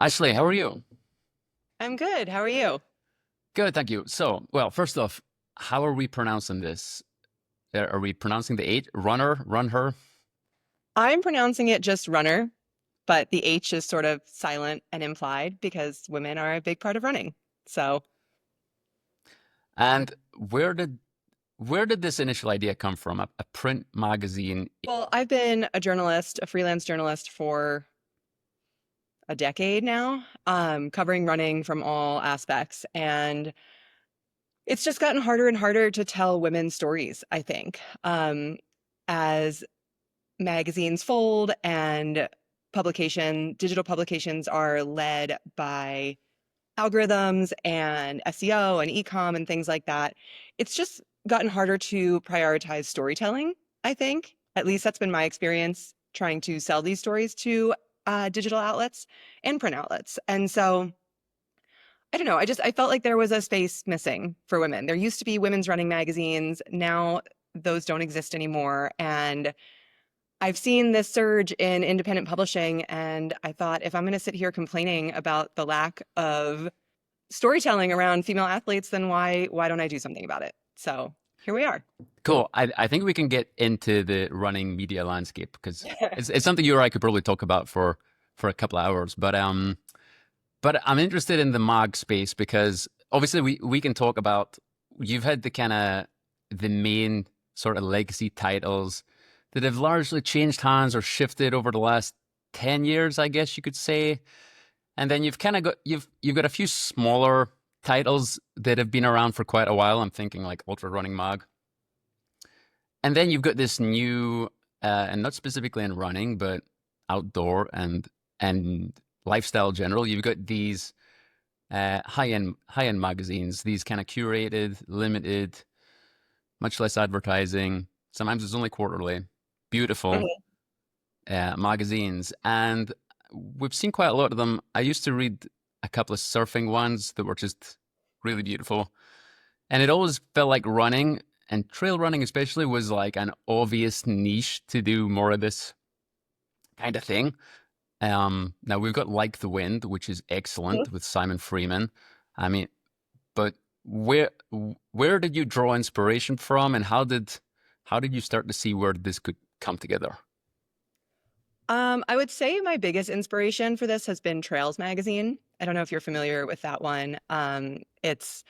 Ashley, how are you? I'm good. How are you? Good, thank you. So, well, first off, how are we pronouncing this? Are we pronouncing the eight? Runner, run her? I'm pronouncing it just runner, but the H is sort of silent and implied because women are a big part of running. So, And where did this initial idea come from? A print magazine. well, I've been a journalist, a freelance journalist for a decade now, covering running from all aspects. And it's just gotten harder and harder to tell women's stories, I think, as magazines fold and digital publications are led by algorithms and SEO and ecom and things like that. It's just gotten harder to prioritize storytelling, I think. At least that's been my experience trying to sell these stories to digital outlets and print outlets. And so I don't know. I felt like there was a space missing for women. There used to be women's running magazines. Now those don't exist anymore. And I've seen this surge in independent publishing, and I thought if I'm going to sit here complaining about the lack of storytelling around female athletes, then why don't I do something about it? So here we are. Cool. I think we can get into the running media landscape because it's something you or I could probably talk about for a couple of hours. But I'm interested in the mag space because obviously we can talk about you've had the kind of the main sort of legacy titles that have largely changed hands or shifted over the last 10 years, I guess you could say. And then you've kind of got you've got a few smaller titles that have been around for quite a while. I'm thinking like Ultra Running Mag. And then you've got this new and not specifically in running, but outdoor and lifestyle general. You've got these high end magazines, these kind of curated, limited, much less advertising. Sometimes it's only quarterly, beautiful Mhm. magazines, and we've seen quite a lot of them. I used to read a couple of surfing ones that were just really beautiful, and it always felt like running and trail running, especially, was like an obvious niche to do more of this kind of thing. Now we've got Like the Wind, which is excellent with Simon Freeman. I mean, but where where did you draw inspiration from, and how did you start to see where this could come together? I would say my biggest inspiration for this has been Trails magazine. I don't know if you're familiar with that one. It's,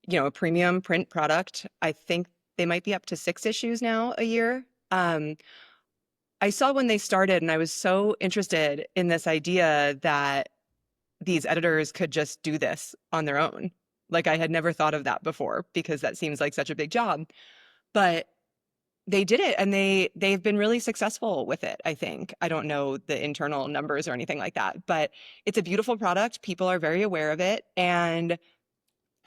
a premium print product. I think they might be up to 6 issues now a year. I saw when they started, and I was so interested in this idea that these editors could just do this on their own. Like I had never thought of that before because that seems like such a big job. But they did it and they've been really successful with it, I think. I don't know the internal numbers or anything like that, but it's a beautiful product. People are very aware of it, and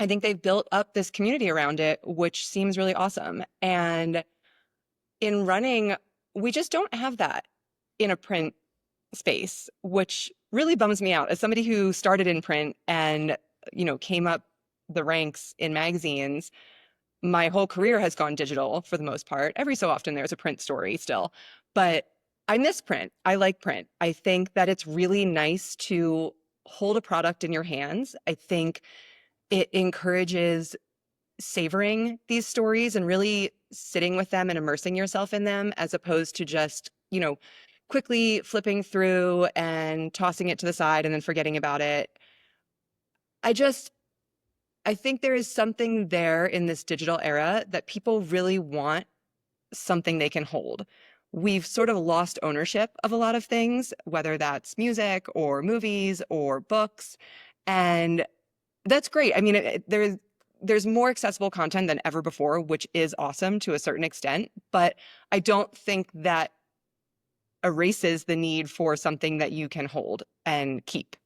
I think they've built up this community around it, which seems really awesome. And in running, we just don't have that in a print space, which really bums me out. As somebody who started in print and, came up the ranks in magazines, my whole career has gone digital for the most part. Every so often there's a print story still, but I miss print. I like print. I think that it's really nice to hold a product in your hands. I think it encourages savoring these stories and really sitting with them and immersing yourself in them as opposed to just, quickly flipping through and tossing it to the side and then forgetting about it. I just I think there is something there in this digital era that people really want something they can hold. We've sort of lost ownership of a lot of things, whether that's music or movies or books. And that's great. I mean, there's more accessible content than ever before, which is awesome to a certain extent, but I don't think that erases the need for something that you can hold and keep.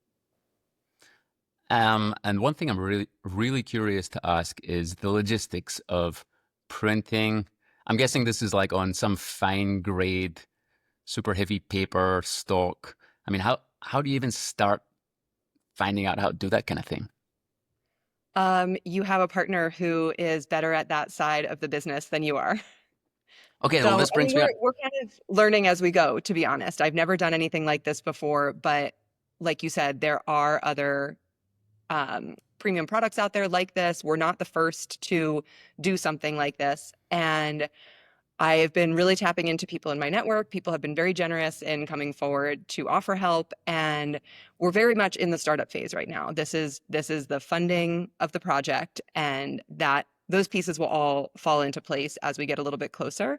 And one thing I'm really curious to ask is the logistics of printing. I'm guessing this is like on some fine grade, super heavy paper stock. I mean, how do you even start finding out how to do that kind of thing? You have a partner who is better at that side of the business than you are. Okay, well, So, this I mean, brings me on. we're kind of learning as we go, to be honest. I've never done anything like this before, but like you said, there are other premium products out there like this. We're not the first to do something like this. And I have been really tapping into people in my network. People have been very generous in coming forward to offer help, and we're very much in the startup phase right now. This is the funding of the project, and that those pieces will all fall into place as we get a little bit closer.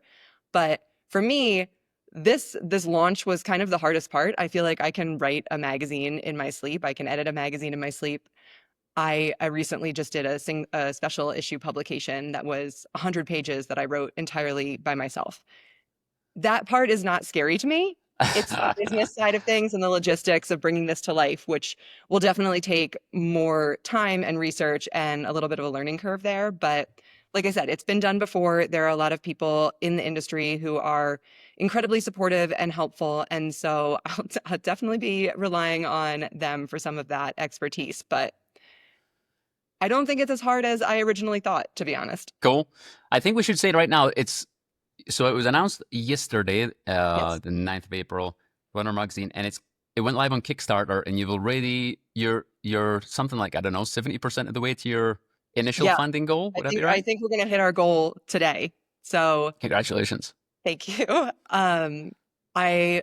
But for me, this launch was kind of the hardest part. I feel like I can write a magazine in my sleep. I can edit a magazine in my sleep. I recently just did a special issue publication that was 100 pages that I wrote entirely by myself. That part is not scary to me. It's the business side of things and the logistics of bringing this to life, which will definitely take more time and research and a little bit of a learning curve there. But like I said, it's been done before. There are a lot of people in the industry who are incredibly supportive and helpful. And so I'll definitely be relying on them for some of that expertise. But I don't think it's as hard as I originally thought, to be honest. Cool. I think we should say it right now. So it was announced yesterday, Yes. the 9th of April, Runner Magazine, and it went live on Kickstarter, and you're something like, I don't know, 70% of the way to your initial Yeah, funding goal. I Would that be think I right? think we're gonna hit our goal today. So Congratulations. thank you. I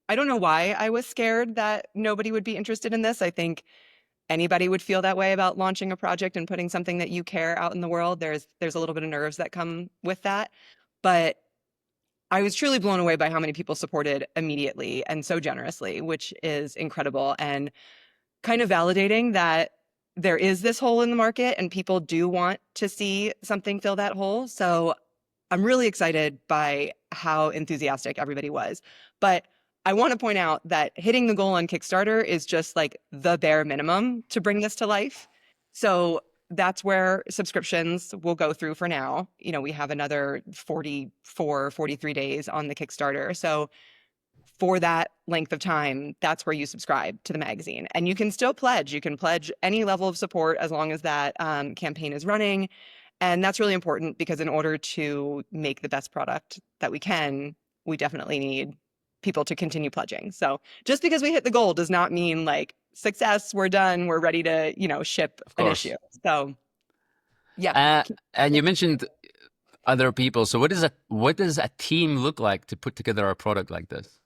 I don't know why I was scared that nobody would be interested in this. I think anybody would feel that way about launching a project and putting something that you care out in the world. There's a little bit of nerves that come with that. But I was truly blown away by how many people supported immediately and so generously, which is incredible and kind of validating that there is this hole in the market and people do want to see something fill that hole. So I'm really excited by how enthusiastic everybody was. But I want to point out that hitting the goal on Kickstarter is just like the bare minimum to bring this to life. So that's where subscriptions will go through for now. You know, we have another 44, 43 days on the Kickstarter. So for that length of time, that's where you subscribe to the magazine. And you can still pledge. You can pledge any level of support as long as that campaign is running. And that's really important because in order to make the best product that we can, we definitely need people to continue pledging. So just because we hit the goal does not mean like success, we're done, we're ready to, ship Of an course. issue. So yeah. And you mentioned other people. So what does a team look like to put together a product like this?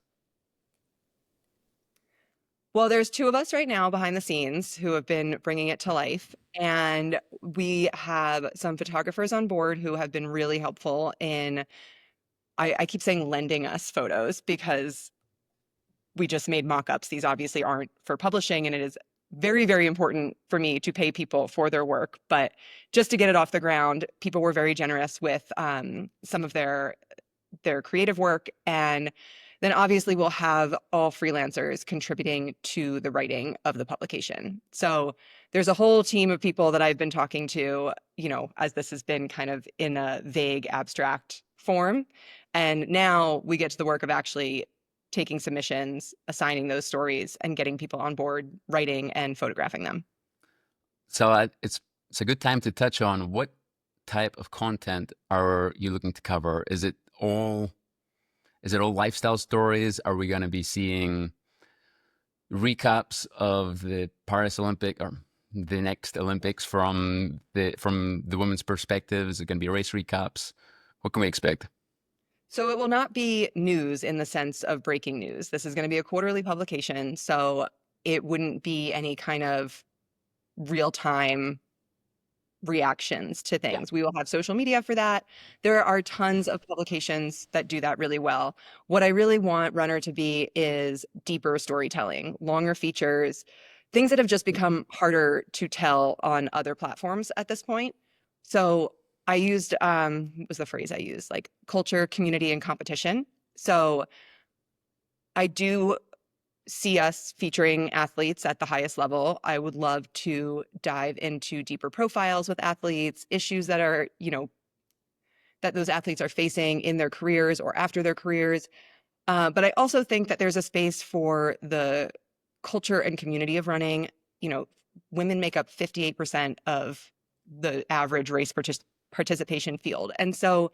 Well, there's two of us right now behind the scenes who have been bringing it to life. And we have some photographers on board who have been really helpful in, I keep saying lending us photos because we just made mock-ups. These obviously aren't for publishing, and it is very, very important for me to pay people for their work. But just to get it off the ground, people were very generous with some of their creative work. And then obviously we'll have all freelancers contributing to the writing of the publication. So there's a whole team of people that I've been talking to, as this has been kind of in a vague, abstract form. And now we get to the work of actually taking submissions, assigning those stories, and getting people on board writing and photographing them. So it's a good time to touch on what type of content are you looking to cover? Is it all lifestyle stories? Are we going to be seeing recaps of the Paris Olympic or the next Olympics from the women's perspective? Is it going to be race recaps? What can we expect? So it will not be news in the sense of breaking news. This is going to be a quarterly publication, so it wouldn't be any kind of real-time reactions to Yeah, things. We will have social media for that. There are tons of publications that do that really well. What I really want Runner to be is deeper storytelling, longer features, things that have just become harder to tell on other platforms at this point. So I used, what was the phrase I used? Like culture, community, and competition. So I do see us featuring athletes at the highest level. I would love to dive into deeper profiles with athletes, issues that are, that those athletes are facing in their careers or after their careers. But I also think that there's a space for the culture and community of running. You know, women make up 58% of the average race participation field. And so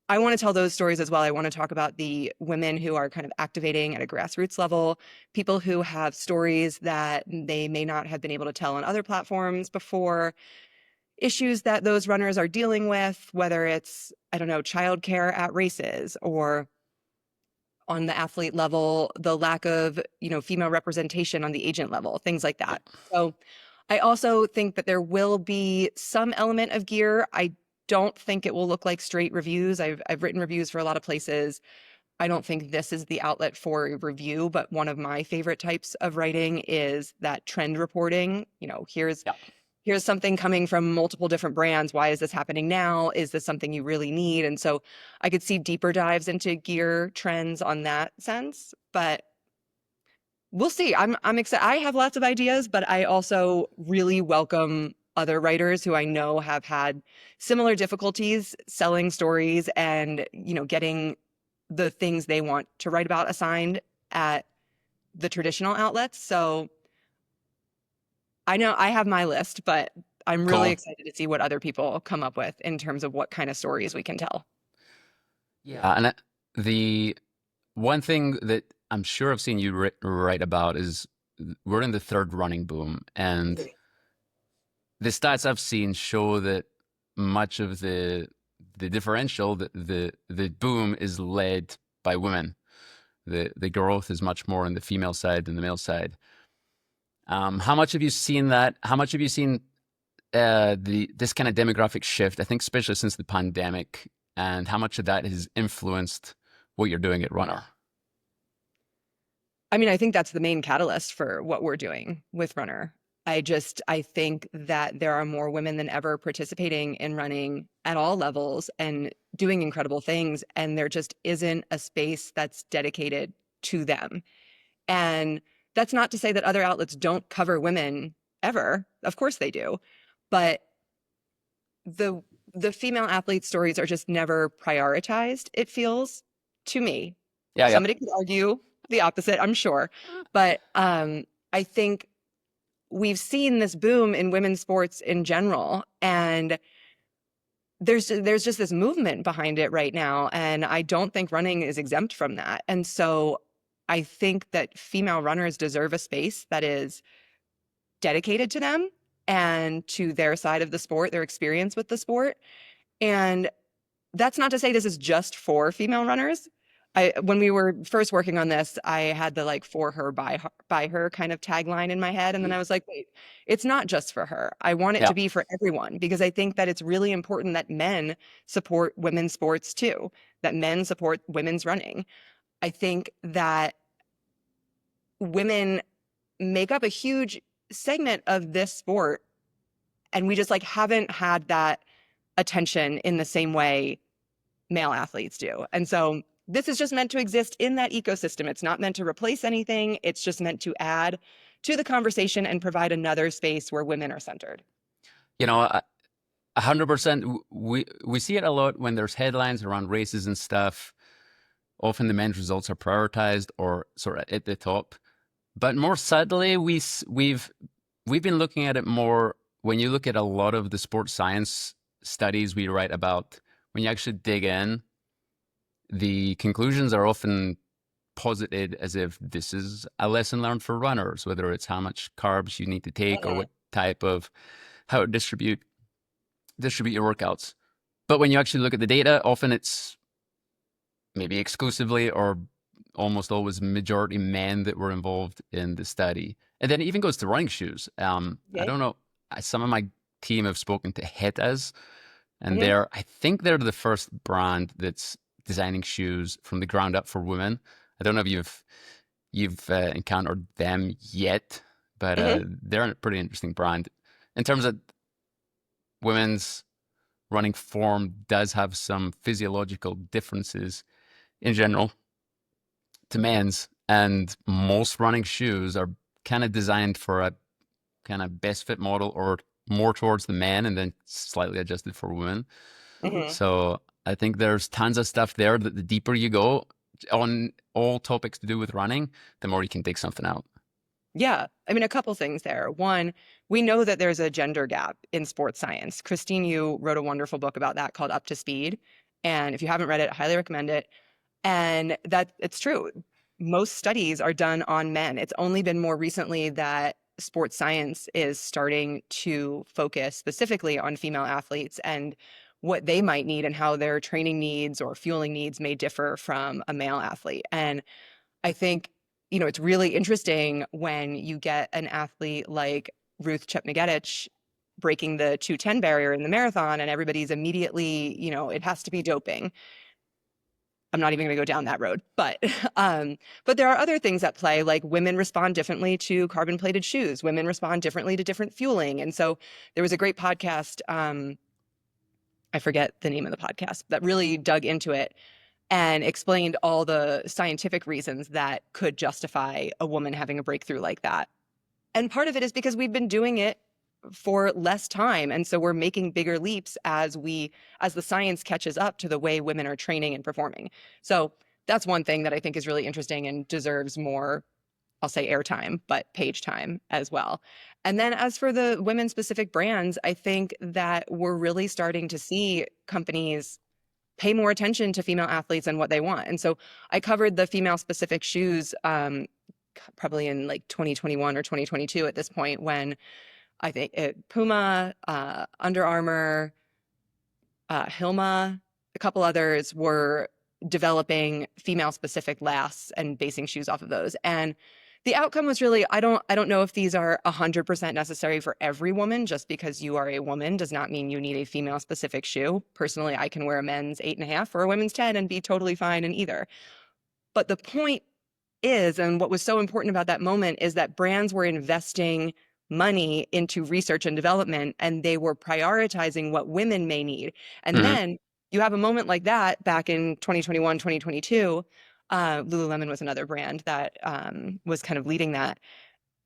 I want to tell those stories as well. I want to talk about the women who are kind of activating at a grassroots level, people who have stories that they may not have been able to tell on other platforms before, issues that those runners are dealing with, whether it's, I don't know, childcare at races or on the athlete level, the lack of, female representation on the agent level, things like Yeah. that. So I also think that there will be some element of gear. I don't think it will look like straight reviews. I've written reviews for a lot of places. I don't think this is the outlet for review, but one of my favorite types of writing is that trend reporting. Yeah. Here's something coming from multiple different brands. Why is this happening now? Is this something you really need? And so I could see deeper dives into gear trends on that sense, but we'll see. I'm excited. I have lots of ideas, but I also really welcome other writers who I know have had similar difficulties selling stories and, getting the things they want to write about assigned at the traditional outlets. So I know I have my list, but I'm really Cool. excited to see what other people come up with in terms of what kind of stories we can tell. Yeah. And the one thing that I'm sure I've seen you write about is we're in the third running boom, and the stats I've seen show that much of the differential, the boom is led by women. The growth is much more on the female side than the male side. How much have you seen that? How much have you seen the this kind of demographic shift? I think especially since the pandemic, and how much of that has influenced what you're doing at Runner? I mean, I think that's the main catalyst for what we're doing with Runner. I think that there are more women than ever participating in running at all levels and doing incredible things. And there just isn't a space that's dedicated to them. And that's not to say that other outlets don't cover women ever. Of course they do. But the the female athlete stories are just never prioritized, it feels to me. Yeah, yeah. Somebody could argue the opposite, I'm sure. But I think we've seen this boom in women's sports in general, and there's just this movement behind it right now, and I don't think running is exempt from that. And so I think that female runners deserve a space that is dedicated to them and to their side of the sport, their experience with the sport. And that's not to say this is just for female runners. When we were first working on this, I had the like for her by her kind of tagline in my head. And then I was like, wait, it's not just for her. I want it Yeah. to be for everyone because I think that it's really important that men support women's sports too, that men support women's running. I think that women make up a huge segment of this sport, and we just like haven't had that attention in the same way male athletes do. And so this is just meant to exist in that ecosystem. It's not meant to replace anything. It's just meant to add to the conversation and provide another space where women are centered. You know, 100%. We see it a lot when there's headlines around races and stuff. Often the men's results are prioritized or sort of at the top. But more subtly, we've been looking at it more when you look at a lot of the sports science studies we write about. When you actually dig in, the conclusions are often posited as if this is a lesson learned for runners, whether it's how much carbs you need to take or what type of how to distribute your workouts. But when you actually look at the data, often it's maybe exclusively or almost always majority men that were involved in the study. And then it even goes to running shoes. I Yeah. don't know. Some of my team have spoken to Hetas, and Hmm. I think they're the first brand that's designing shoes from the ground up for women. I don't know if you've encountered them yet, but Hmm. they're a pretty interesting brand. In terms of women's running form, does have some physiological differences in general to men's, and most running shoes are kind of designed for a kind of best fit model or more towards the men and then slightly adjusted for women. Hmm. So I think there's tons of stuff there that the deeper you go on all topics to do with running, the more you can dig something out. Yeah. I mean, a couple things there. One, we know that there's a gender gap in sports science. Christine Yu wrote a wonderful book about that called Up to Speed. And if you haven't read it, I highly recommend it. And that it's true. Most studies are done on men. It's only been more recently that sports science is starting to focus specifically on female athletes and what they might need and how their training needs or fueling needs may differ from a male athlete. And I think, it's really interesting when you get an athlete like Ruth Chepngetich breaking the 2:10 barrier in the marathon and everybody's immediately, it has to be doping. I'm not even going to go down that road, but there are other things at play, like women respond differently to carbon-plated shoes. Women respond differently to different fueling. And so there was a great podcast, I forget the name of the podcast, that really dug into it and explained all the scientific reasons that could justify a woman having a breakthrough like that. And part of it is because we've been doing it for less time. And so we're making bigger leaps as the science catches up to the way women are training and performing. So that's one thing that I think is really interesting and deserves more, I'll say airtime, but page time as well. And then as for the women specific brands, I think that we're really starting to see companies pay more attention to female athletes and what they want. And so I covered the female specific shoes probably in like 2021 or 2022 at this point, when I think Puma, Under Armour, Hilma, a couple others were developing female specific lasts and basing shoes off of those. And the outcome was really, I don't know if these are 100% necessary for every woman. Just because you are a woman does not mean you need a female specific shoe. Personally, I can wear a men's 8.5 or a women's 10 and be totally fine in either. But the point is, and what was so important about that moment, is that brands were investing money into research and development, and they were prioritizing what women may need. And Hmm. then you have a moment like that back in 2021, 2022. Lululemon was another brand that was kind of leading that.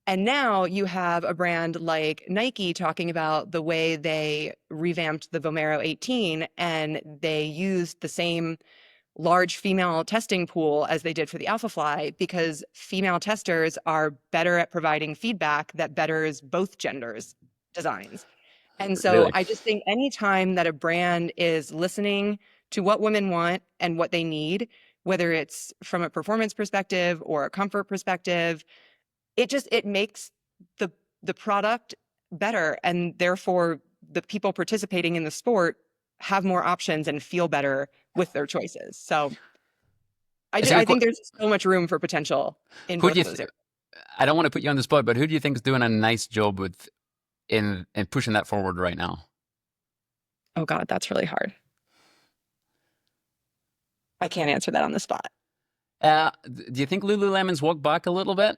And now you have a brand like Nike talking about the way they revamped the Vomero 18, and they used the same large female testing pool as they did for the Alphafly, because female testers are better at providing feedback that betters both genders' designs. And so Really? I just think anytime that a brand is listening to what women want and what they need, whether it's from a performance perspective or a comfort perspective, it makes the product better, and therefore the people participating in the sport have more options and feel better with their choices. So It's a I good. think there's so much room for potential in Who both do you? of those areas. I don't want to put you on the spot, but who do you think is doing a nice job with in pushing that forward right now? Oh God, that's really hard. I can't answer that on the spot. Do you think Lululemon's walked back a little bit?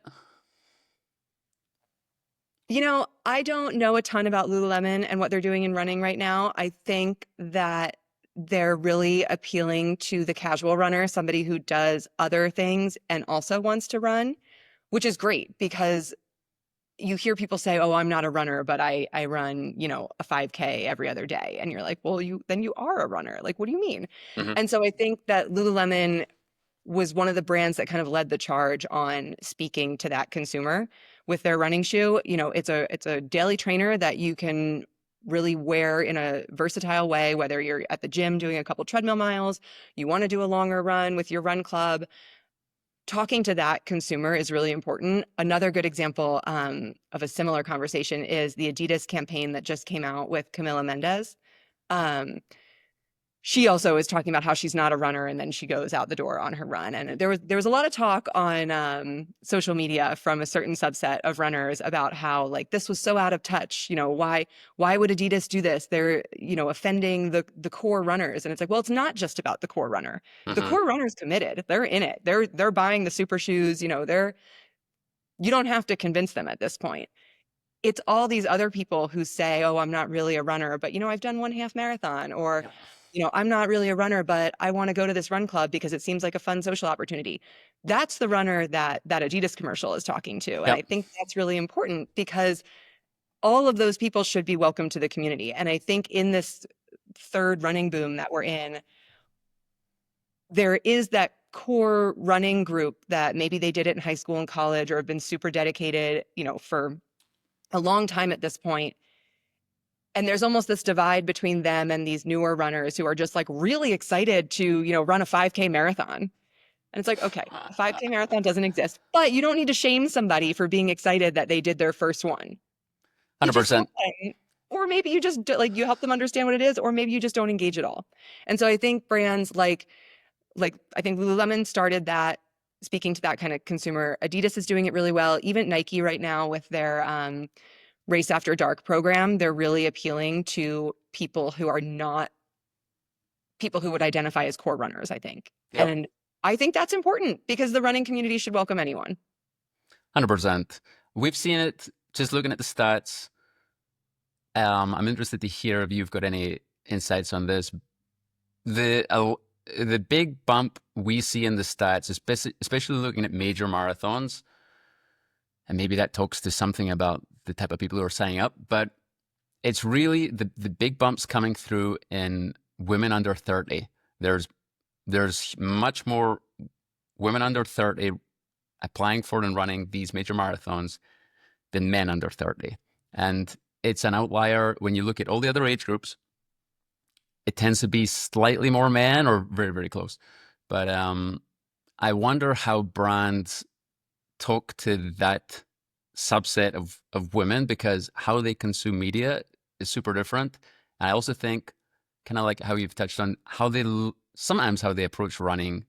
I don't know a ton about Lululemon and what they're doing in running right now. I think that they're really appealing to the casual runner, somebody who does other things and also wants to run, which is great, because you hear people say, "Oh, I'm not a runner, but I run, a 5K every other day." And you're like, "Well, you are a runner. Like, what do you mean?" Hmm. And so I think that Lululemon was one of the brands that kind of led the charge on speaking to that consumer with their running shoe. It's a daily trainer that you can really wear in a versatile way, whether you're at the gym doing a couple treadmill miles, you want to do a longer run with your run club. Talking to that consumer is really important. Another good example of a similar conversation is the Adidas campaign that just came out with Camila Mendez. Um, she also is talking about how she's not a runner, and then she goes out the door on her run. And there was a lot of talk on social media from a certain subset of runners about how, like, this was so out of touch. Why would Adidas do this? They're offending the core runners. And it's like, well, it's not just about the core runner. The Hmm. core runner's committed. They're in it. They're buying the super shoes. You don't have to convince them at this point. It's all these other people who say, "Oh, I'm not really a runner, but I've done one half marathon," or Yeah. "I'm not really a runner, but I want to go to this run club because it seems like a fun social opportunity." That's the runner that Adidas commercial is talking to. And I Yep. think that's really important, because all of those people should be welcome to the community. And I think in this third running boom that we're in, there is that core running group that maybe they did it in high school and college, or have been super dedicated, for a long time at this point. And there's almost this divide between them and these newer runners who are just like really excited to, run a 5K marathon. And it's like, okay, a 5K marathon doesn't exist, but you don't need to shame somebody for being excited that they did their first one. Each his own 100%. thing. Or maybe you just like you help them understand what it is, or maybe you just don't engage at all. And so I think brands like I think Lululemon started that, speaking to that kind of consumer. Adidas is doing it really well. Even Nike right now with their Race After Dark program, they're really appealing to people who are not people who would identify as core runners, I think. Yep. And I think that's important because the running community should welcome anyone. 100%. We've seen it just looking at the stats. I'm interested to hear if you've got any insights on this. The big bump we see in the stats, especially looking at major marathons, and maybe that talks to something about the type of people who are signing up, but it's really the big bumps coming through in women under 30. There's much more women under 30 applying for and running these major marathons than men under 30. And it's an outlier when you look at all the other age groups. It tends to be slightly more men or very, very close. But I wonder how brands talk to that subset of women, because how they consume media is super different. And I also think, kind of like how you've touched on, how they sometimes how they approach running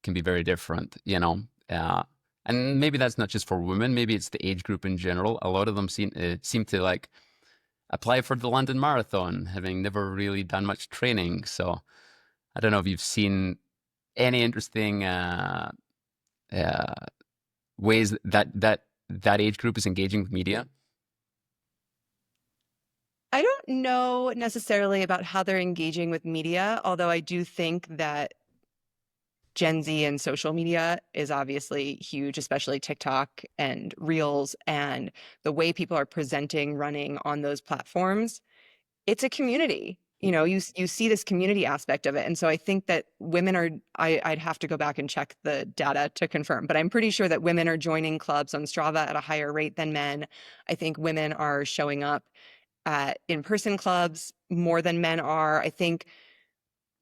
can be very different, and maybe that's not just for women, maybe it's the age group in general. A lot of them seem to like apply for the London Marathon, having never really done much training. So I don't know if you've seen any interesting ways that age group is engaging with media. I don't know necessarily about how they're engaging with media, although I do think that Gen Z and social media is obviously huge, especially TikTok and Reels, and the way people are presenting running on those platforms. It's a community. You see this community aspect of it. And so I think that women are, I'd have to go back and check the data to confirm, but I'm pretty sure that women are joining clubs on Strava at a higher rate than men. I think women are showing up at in-person clubs more than men are. I think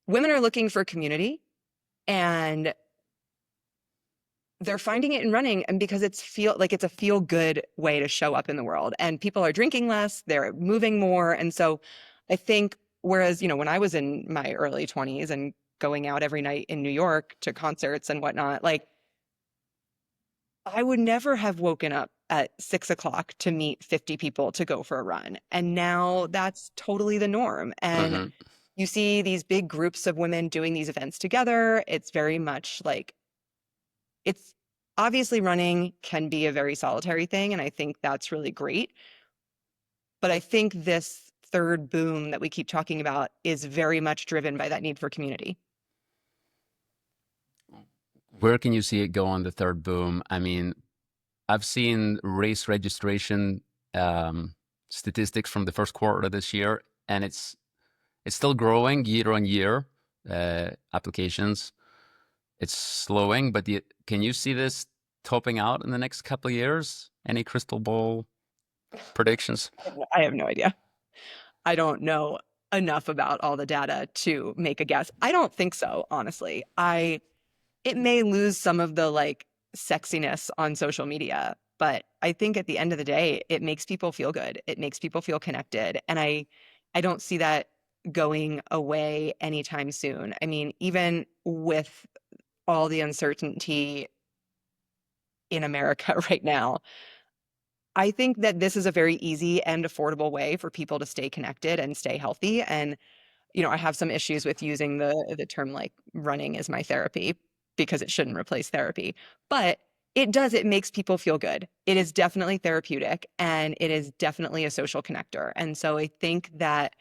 women are looking for community, and they're finding it in running, and because it's a feel good way to show up in the world, and people are drinking less, they're moving more. And so I think, whereas, when I was in my early 20s and going out every night in New York to concerts and whatnot, like I would never have woken up at 6 o'clock to meet 50 people to go for a run. And now that's totally the norm. And Mm-hmm. you see these big groups of women doing these events together. It's very much like, it's obviously running can be a very solitary thing. And I think that's really great. But I think this third boom that we keep talking about is very much driven by that need for community. Where can you see it go on the third boom? I mean, I've seen race registration statistics from the first quarter of this year, and it's still growing year on year. Applications, it's slowing, but can you see this topping out in the next couple of years? Any crystal ball predictions? I have no idea. I don't know enough about all the data to make a guess. I don't think so, honestly. It may lose some of the like sexiness on social media, but I think at the end of the day, it makes people feel good. It makes people feel connected. And I don't see that going away anytime soon. I mean, even with all the uncertainty in America right now, I think that this is a very easy and affordable way for people to stay connected and stay healthy. And I have some issues with using the term like running is my therapy, because it shouldn't replace therapy. But it makes people feel good. It is definitely therapeutic, and it is definitely a social connector. And so I think that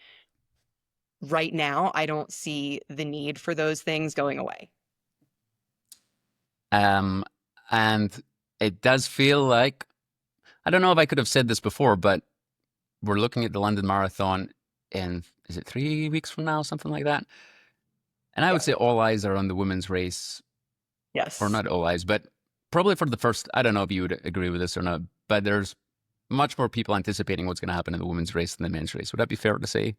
right now I don't see the need for those things going away. Um, and it does feel like, I don't know if I could have said this before, but we're looking at the London Marathon in, is it 3 weeks from now, something like that? And I would Yeah. say all eyes are on the women's race, or Yes. not all eyes, but probably for the first, I don't know if you would agree with this or not, but there's much more people anticipating what's going to happen in the women's race than the men's race. Would that be fair to say?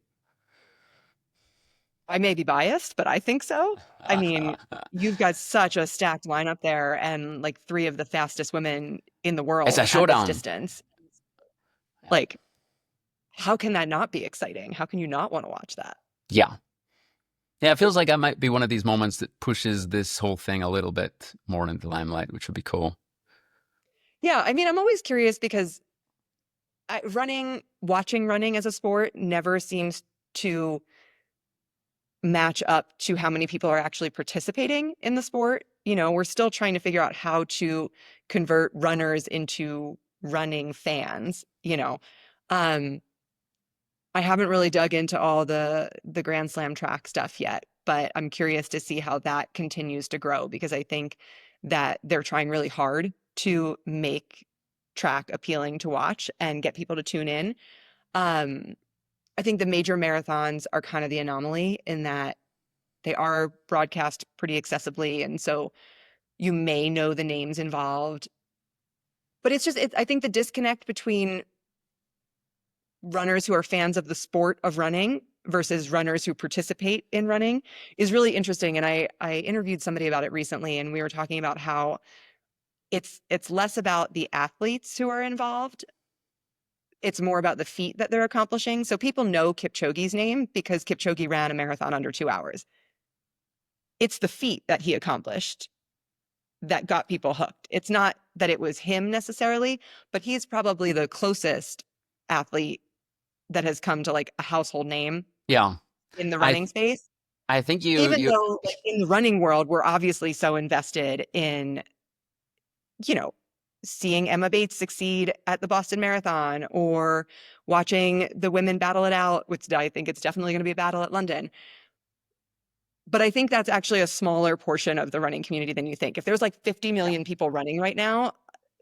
I may be biased, but I think so. I mean, you've got such a stacked lineup there and like three of the fastest women in the It's a world at this showdown. distance. Like, how can that not be exciting? How can you not want to watch that? Yeah. Yeah, it feels like that might be one of these moments that pushes this whole thing a little bit more into the limelight, which would be cool. Yeah, I mean, I'm always curious because watching running as a sport never seems to match up to how many people are actually participating in the sport. You know, we're still trying to figure out how to convert runners into running fans, you know. Um, I haven't really dug into all the Grand Slam track stuff yet, but I'm curious to see how that continues to grow because I think that they're trying really hard to make track appealing to watch and get people to tune in. Um, I think the major marathons are kind of the anomaly in that they are broadcast pretty accessibly, and so you may know the names involved. But I think the disconnect between runners who are fans of the sport of running versus runners who participate in running is really interesting. And I interviewed somebody about it recently, and we were talking about how it's less about the athletes who are involved. It's more about the feat that they're accomplishing. So people know Kipchoge's name because Kipchoge ran a marathon under 2 hours. It's the feat that he accomplished that got people hooked. It's not that it was him necessarily, but he's probably the closest athlete that has come to like a household name Yeah. in the I running space. I think Even you though like, in the running world, we're obviously so invested in, you know, seeing Emma Bates succeed at the Boston Marathon or watching the women battle it out, which I think it's definitely going to be a battle at London. But I think that's actually a smaller portion of the running community than you think. If there's like 50 yeah. million people running right now,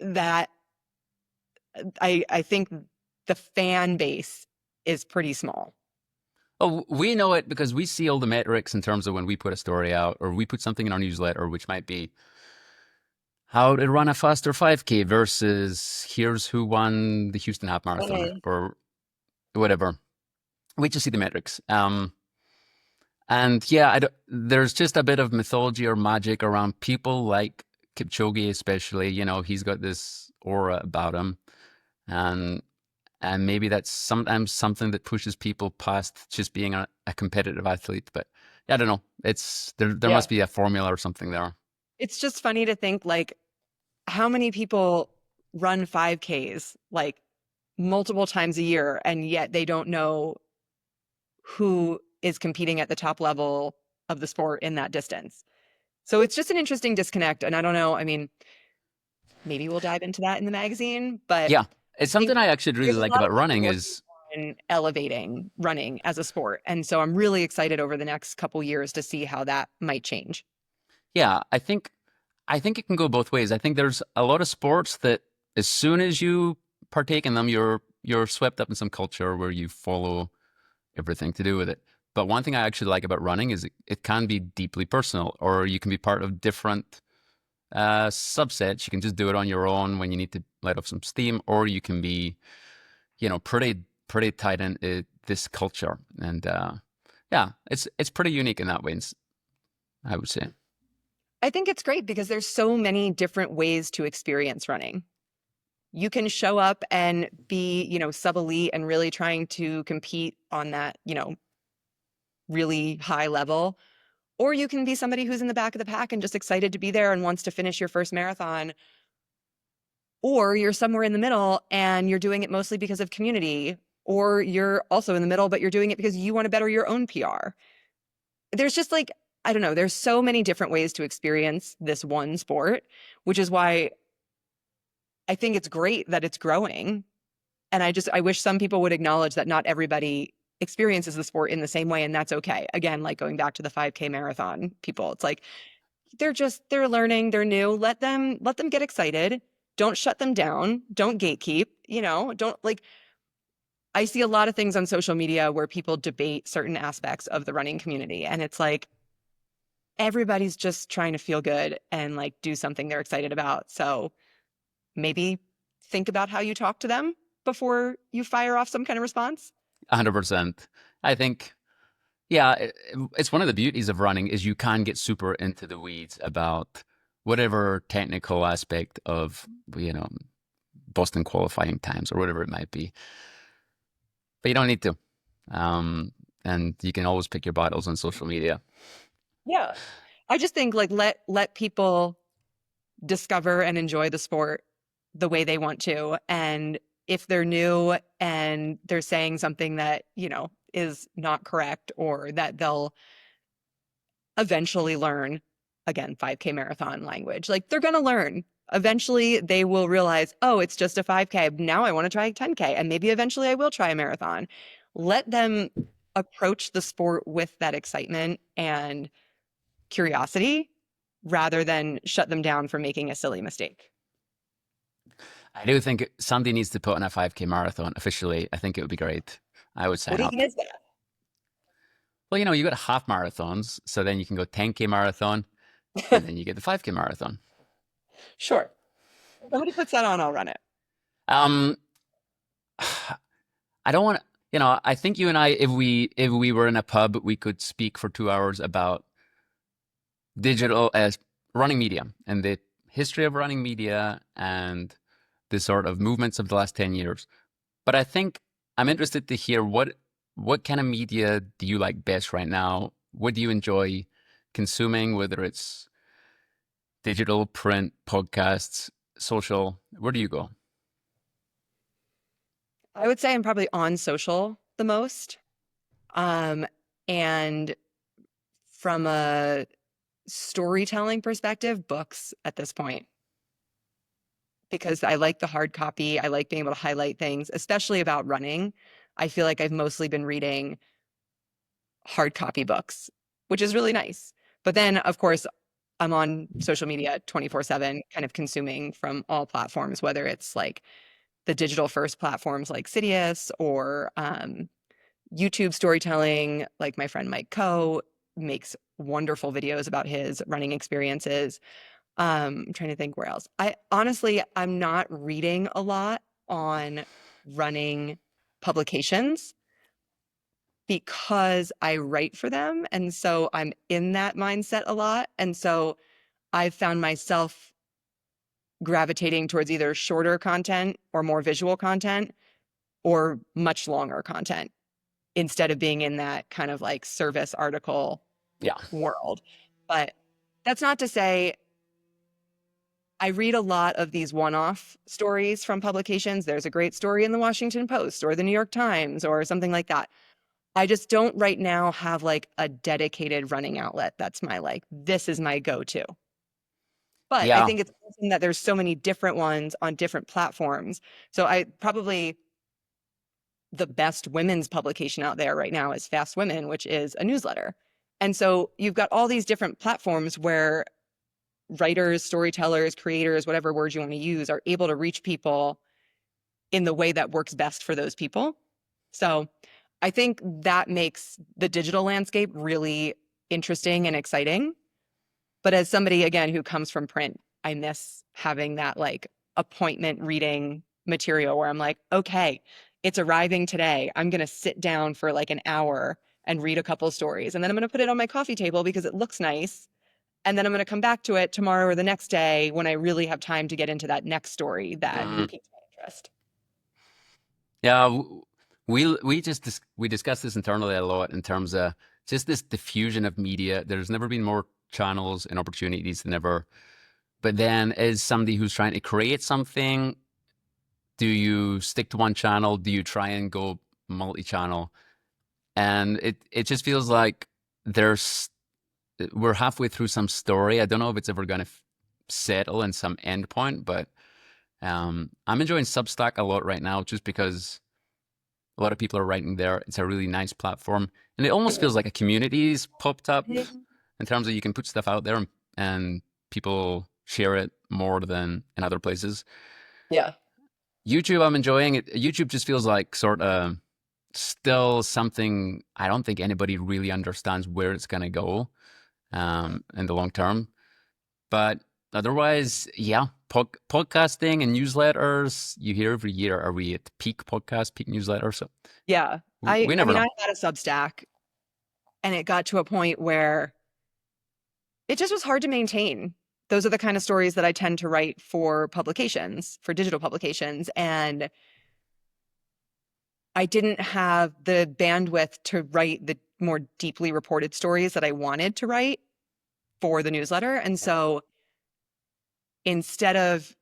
that I think the fan base is pretty small. Oh, we know it because we see all the metrics in terms of when we put a story out or we put something in our newsletter, which might be how to run a faster 5K versus here's who won the Houston Half Marathon Mhm. or whatever. We just see the metrics. And yeah, there's just a bit of mythology or magic around people like Kipchoge, especially. You know, he's got this aura about him, and maybe that's sometimes something that pushes people past just being a competitive athlete. But yeah, I don't know. It's there Yeah. must be a formula or something there. It's just funny to think like how many people run 5Ks like multiple times a year and yet they don't know who is competing at the top level of the sport in that distance. So it's just an interesting disconnect. And I don't know, I mean, maybe we'll dive into that in the magazine, but Yeah, it's I think something I actually really there's a like lot of about people running working is on elevating running as a sport. And so I'm really excited over the next couple years to see how that might change. yeah, I think it can go both ways. I think there's a lot of sports that as soon as you partake in them, you're swept up in some culture where you follow everything to do with it. But one thing I actually like about running is it can be deeply personal, or you can be part of different subsets. You can just do it on your own when you need to let off some steam, or you can be, you know, pretty tight in this culture. And yeah, it's pretty unique in that way, I would say. I think it's great because there's so many different ways to experience running. You can show up and be, you know, sub-elite and really trying to compete on that, you know, really high level. Or you can be somebody who's in the back of the pack and just excited to be there and wants to finish your first marathon. Or you're somewhere in the middle and you're doing it mostly because of community. Or you're also in the middle, but you're doing it because you want to better your own PR. There's just like, I don't know, there's so many different ways to experience this one sport, which is why I think it's great that it's growing. And I wish some people would acknowledge that not everybody experiences the sport in the same way, and that's okay. Again, like going back to the 5K marathon people, it's like they're learning, they're new. Let them get excited. Don't shut them down. Don't gatekeep, you know, don't like I see a lot of things on social media where people debate certain aspects of the running community. And it's like everybody's just trying to feel good and like do something they're excited about. So maybe think about how you talk to them before you fire off some kind of response? 100%. I think, yeah, it's one of the beauties of running is you can get super into the weeds about whatever technical aspect of, you know, Boston qualifying times or whatever it might be. But you don't need to. Um, and you can always pick your battles on social media. Yeah. I just think like let people discover and enjoy the sport the way they want to. And if they're new and they're saying something that, you know, is not correct or that they'll eventually learn, again, 5K marathon language, like they're going to learn. Eventually they will realize, oh, it's just a 5K. Now I want to try 10K and maybe eventually I will try a marathon. Let them approach the sport with that excitement and curiosity rather than shut them down for making a silly mistake. I do think somebody needs to put on a 5K marathon officially. I think it would be great. I would What sign even up. is that? Well, you know, you got half marathons, so then you can go 10K marathon, and then you get the 5K marathon. Sure. Somebody puts that on, I'll run it. Um, I don't want to, you know, I think you and I, if we were in a pub, we could speak for 2 hours about digital as running media and the history of running media and the sort of movements of the last 10 years. But I think I'm interested to hear what kind of media do you like best right now? What do you enjoy consuming, whether it's digital, print, podcasts, social? Where do you go? I would say I'm probably on social the most. Um, and from a storytelling perspective, books at this point, because I like the hard copy. I like being able to highlight things, especially about running. I feel like I've mostly been reading hard copy books, which is really nice. But then, of course, I'm on social media 24/7, kind of consuming from all platforms, whether it's like the digital first platforms like Cydius or YouTube storytelling, like my friend Mike Coe makes wonderful videos about his running experiences. I'm trying to think where else. I honestly, I'm not reading a lot on running publications because I write for them. And so I'm in that mindset a lot. And so I've found myself gravitating towards either shorter content or more visual content or much longer content instead of being in that kind of like service article Yeah. world. But that's not to say I read a lot of these one-off stories from publications. There's a great story in the Washington Post or the New York Times or something like that. I just don't right now have like a dedicated running outlet. That's my like, this is my go-to. But I Yeah. think it's awesome that there's so many different ones on different platforms. So I probably the best women's publication out there right now is Fast Women, which is a newsletter. And so you've got all these different platforms where writers, storytellers, creators, whatever words you want to use, are able to reach people in the way that works best for those people. So I think that makes the digital landscape really interesting and exciting. But as somebody, again, who comes from print, I miss having that like appointment reading material where I'm like, okay, it's arriving today. I'm going to sit down for like an hour and read a couple stories. And then I'm going to put it on my coffee table because it looks nice. And then I'm going to come back to it tomorrow or the next day when I really have time to get into that next story that Mhm. piques my interest. Yeah. We discussed this internally a lot in terms of just this diffusion of media. There's never been more channels and opportunities than ever. But then, as somebody who's trying to create something, do you stick to one channel? Do you try and go multi-channel? And it just feels like there's we're halfway through some story. I don't know if it's ever going to settle in some endpoint, but I'm enjoying Substack a lot right now, just because a lot of people are writing there. It's a really nice platform, and it almost feels like a community's popped up in terms of you can put stuff out there and people share it more than in other places. Yeah. YouTube, I'm enjoying it. YouTube just feels like sort of still something I don't think anybody really understands where it's going to go in the long term. But otherwise, yeah, podcasting and newsletters you hear every year. Are we at peak podcast, peak newsletter? So Yeah. we I never mean, know. I had a Substack and it got to a point where it just was hard to maintain. Those are the kind of stories that I tend to write for publications, for digital publications. And I didn't have the bandwidth to write the more deeply reported stories that I wanted to write for the newsletter. And so instead of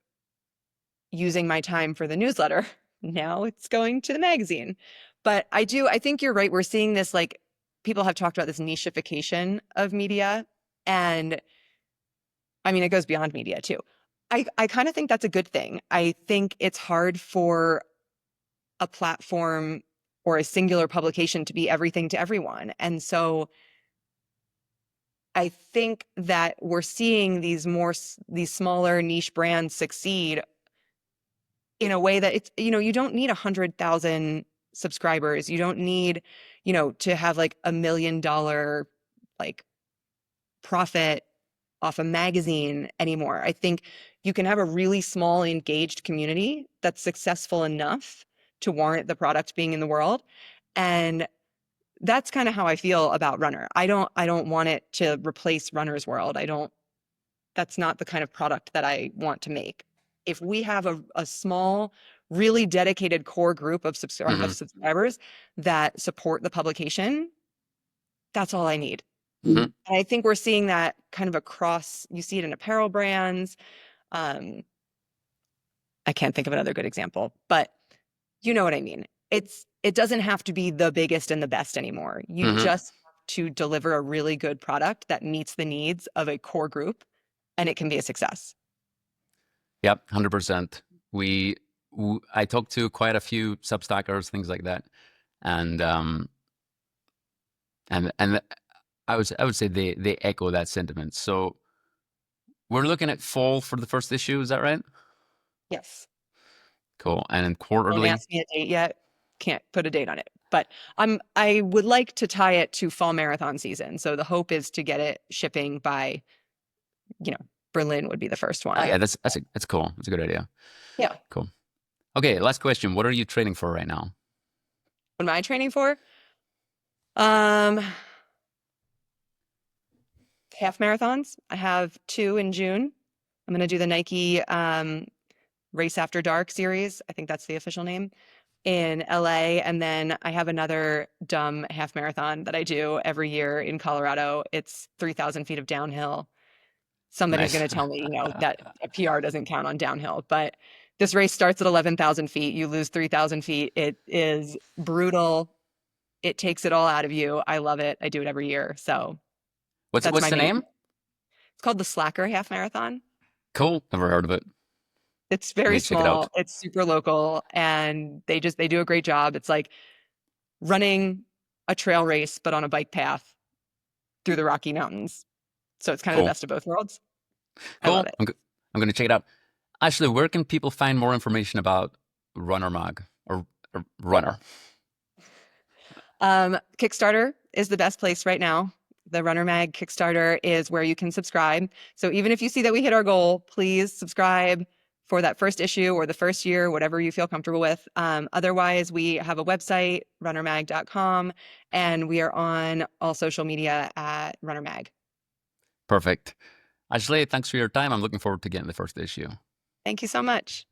using my time for the newsletter, now it's going to the magazine. But I think you're right. We're seeing this, like, people have talked about this nichification of media. And I mean, it goes beyond media too. I kind of think that's a good thing. I think it's hard for a platform or a singular publication to be everything to everyone. And so I think that we're seeing these smaller niche brands succeed in a way that you don't need 100,000 subscribers. You don't need, to have like $1 million like profit off a magazine anymore. I think you can have a really small engaged community that's successful enough to warrant the product being in the world. And that's kind of how I feel about Runner. I don't want it to replace Runner's World. That's not the kind of product that I want to make. If we have a small, really dedicated core group of Hmm. subscribers that support the publication, that's all I need. Hmm. And I think we're seeing that kind of across, you see it in apparel brands. Um, I can't think of another good example, but you know what I mean. It doesn't have to be the biggest and the best anymore. You Hmm. just have to deliver a really good product that meets the needs of a core group, and it can be a success. Yep, 100%. I talked to quite a few Substackers, things like that, and and I would say they echo that sentiment. So we're looking at fall for the first issue. Is that right? Yes. Cool. And then Don't quarterly. ask me a date yet. Can't put a date on it. But I would like to tie it to fall marathon season. So the hope is to get it shipping by, you know, Berlin would be the first Oh one. yeah, that's cool. That's a good idea. Yeah. Cool. Okay, last question. What are you training for right now? What am I training for? Um, Half marathons. I have 2 in June. I'm going to do the Nike Race After Dark series. I think that's the official name in LA. And then I have another dumb half marathon that I do every year in Colorado. It's 3,000 feet of downhill. Somebody's Nice. going to tell me, that a PR doesn't count on downhill, but this race starts at 11,000 feet. You lose 3,000 feet. It is brutal. It takes it all out of you. I love it. I do it every year. So that's What's my the main. name? It's called the Slacker Half Marathon. Cool. Never heard of it. It's I very need to check it small. out. It's super local, and they do a great job. It's like running a trail race, but on a bike path through the Rocky Mountains. So it's kind of the Cool. best of both worlds. I love Cool. it. I'm going to check it out. Ashley, where can people find more information about Runner Mag or Runner? Kickstarter is the best place right now. The Runner Mag Kickstarter is where you can subscribe. So even if you see that we hit our goal, please subscribe for that first issue or the first year, whatever you feel comfortable with. Otherwise, we have a website, runnermag.com, and we are on all social media at Runner Mag. Perfect. Ashley, thanks for your time. I'm looking forward to getting the first issue. Thank you so much.